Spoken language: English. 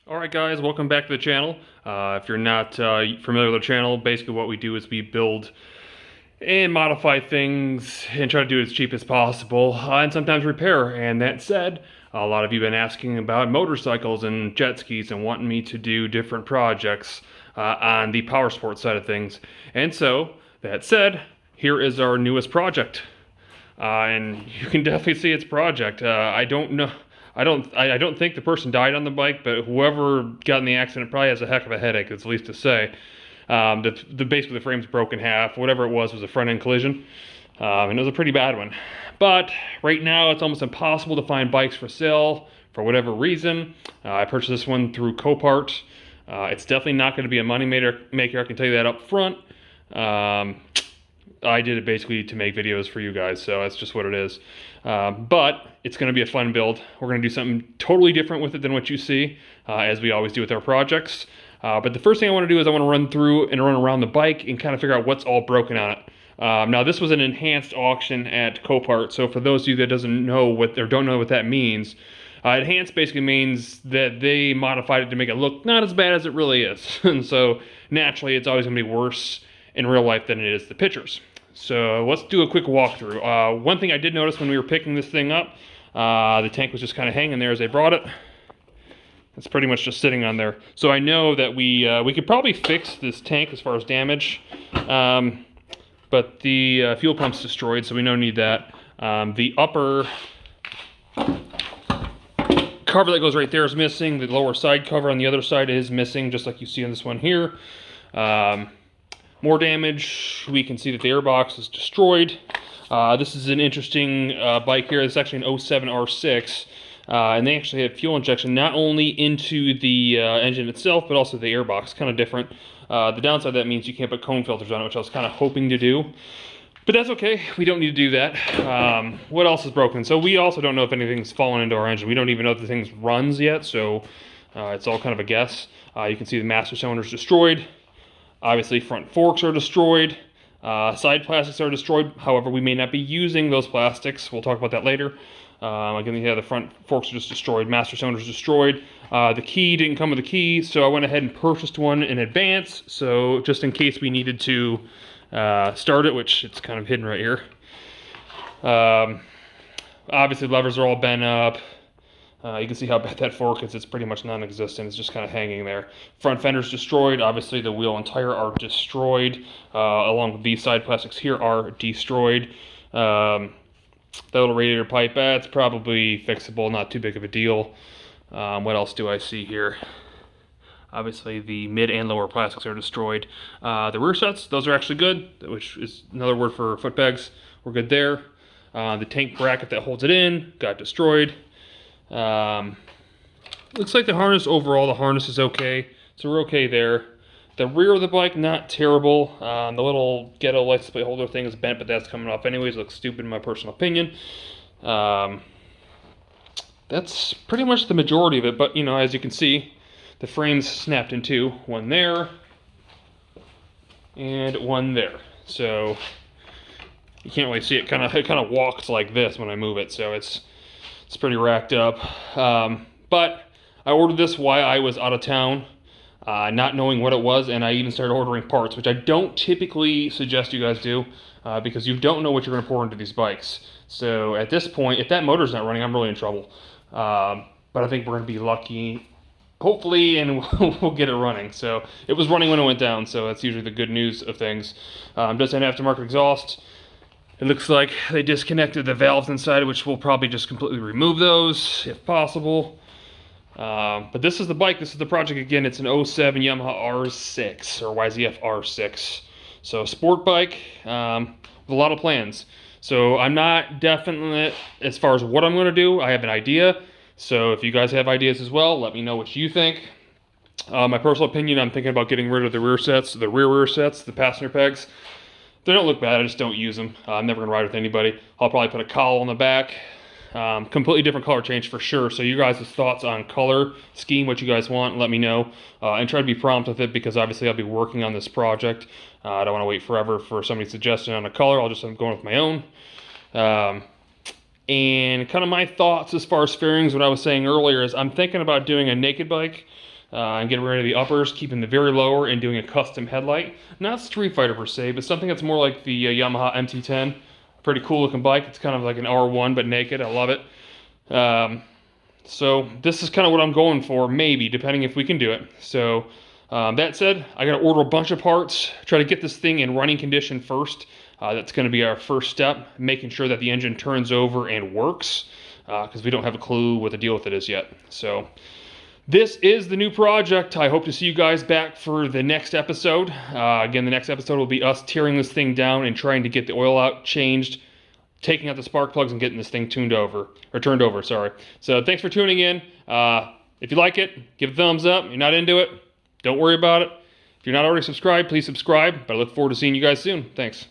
Alright guys, welcome back to the channel. If you're not familiar with the channel, basically what we do is we build and modify things and try to do it as cheap as possible, and sometimes repair. And that said, a lot of you have been asking about motorcycles and jet skis and wanting me to do different projects on the power sports side of things. And so, that said, here is our newest project. And you can definitely see its project. I don't know. I don't think the person died on the bike, but whoever got in the accident probably has a heck of a headache. It's the least to say. Basically the frame's broken in half. Whatever it was a front end collision, and it was a pretty bad one. But right now it's almost impossible to find bikes for sale for whatever reason. I purchased this one through Copart. It's definitely not going to be a money maker. I can tell you that up front. I did it basically to make videos for you guys, so that's just what it is. But it's going to be a fun build. We're going to do something totally different with it than what you see, as we always do with our projects. But the first thing I want to do is I want to run through and run around the bike and kind of figure out what's all broken on it. Now this was an enhanced auction at Copart, so for those of you that don't know what that means, enhanced basically means that they modified it to make it look not as bad as it really is. And so naturally it's always going to be worse in real life than it is the pictures. So let's do a quick walkthrough. One thing I did notice when we were picking this thing up, the tank was just kind of hanging there as they brought it. It's pretty much just sitting on there. So I know that we could probably fix this tank as far as damage, but the fuel pump's destroyed, so we don't need that. The upper cover that goes right there is missing. The lower side cover on the other side is missing, just like you see on this one here. More damage, we can see that the airbox is destroyed. This is an interesting bike here. It's actually an 07 R6. And they actually have fuel injection not only into the engine itself, but also the airbox. Kind of different. The downside of that means you can't put cone filters on it, which I was kind of hoping to do. But that's okay. We don't need to do that. What else is broken? So we also don't know if anything's fallen into our engine. We don't even know if the thing runs yet, so it's all kind of a guess. You can see the master cylinder is destroyed. Obviously, front forks are destroyed. Side plastics are destroyed. However, we may not be using those plastics. We'll talk about that later. Again, yeah, the front forks are just destroyed. Master cylinder is destroyed. The key didn't come with the key, so I went ahead and purchased one in advance. So just in case we needed to start it, which it's kind of hidden right here. Obviously, levers are all bent up. You can see how bad that fork is. It's pretty much non-existent. It's just kind of hanging there. Front fender's destroyed. Obviously, the wheel and tire are destroyed. Along with these side plastics here are destroyed. The little radiator pipe, that's probably fixable. Not too big of a deal. What else do I see here? Obviously, the mid and lower plastics are destroyed. The rear sets, those are actually good, which is another word for foot pegs. We're good there. The tank bracket that holds it in got destroyed. Looks like the harness overall, the harness is okay, so we're okay there. The rear of the bike, not terrible. The little ghetto license plate holder thing is bent, but that's coming off anyways. It looks stupid in my personal opinion. That's pretty much the majority of it, but you know, as you can see, the frame's snapped in two. One there, and one there. So you can't really see it. It kind of walks like this when I move it, so it's pretty racked up. But I ordered this while I was out of town, not knowing what it was, and I even started ordering parts, which I don't typically suggest you guys do, because you don't know what you're going to pour into these bikes. So at this point, if that motor's not running, I'm really in trouble. But I think we're going to be lucky, hopefully, and we'll get it running. So it was running when it went down, so that's usually the good news of things. Does have aftermarket exhaust. It looks like they disconnected the valves inside, which we'll probably just completely remove those if possible. But this is the bike, this is the project again. It's an 07 Yamaha R6 or YZF R6. So sport bike with a lot of plans. So I'm not definite as far as what I'm going to do. I have an idea. So if you guys have ideas as well, let me know what you think. My personal opinion, I'm thinking about getting rid of the rear sets, the rear sets, the passenger pegs. They don't look bad, I just don't use them. I'm never going to ride with anybody. I'll probably put a cowl on the back. Completely different color change for sure. So you guys' thoughts on color scheme, what you guys want, let me know. And try to be prompt with it, because obviously I'll be working on this project. I don't want to wait forever for somebody's suggestion on a color. I'm going with my own. And kind of my thoughts as far as fairings, what I was saying earlier is I'm thinking about doing a naked bike. and getting rid of the uppers, keeping the very lower, and doing a custom headlight. Not Street Fighter per se, but something that's more like the Yamaha MT-10. Pretty cool looking bike. It's kind of like an R1 but naked. I love it. So this is kind of what I'm going for, maybe, depending if we can do it. So that said, I got to order a bunch of parts, try to get this thing in running condition first. That's going to be our first step, making sure that the engine turns over and works, because we don't have a clue what the deal with it is yet. So this is the new project. I hope to see you guys back for the next episode. Again, the next episode will be us tearing this thing down and trying to get the oil out, changed, taking out the spark plugs, and getting this thing turned over. Sorry. So thanks for tuning in. If you like it, give it a thumbs up. If you're not into it, don't worry about it. If you're not already subscribed, please subscribe. But I look forward to seeing you guys soon. Thanks.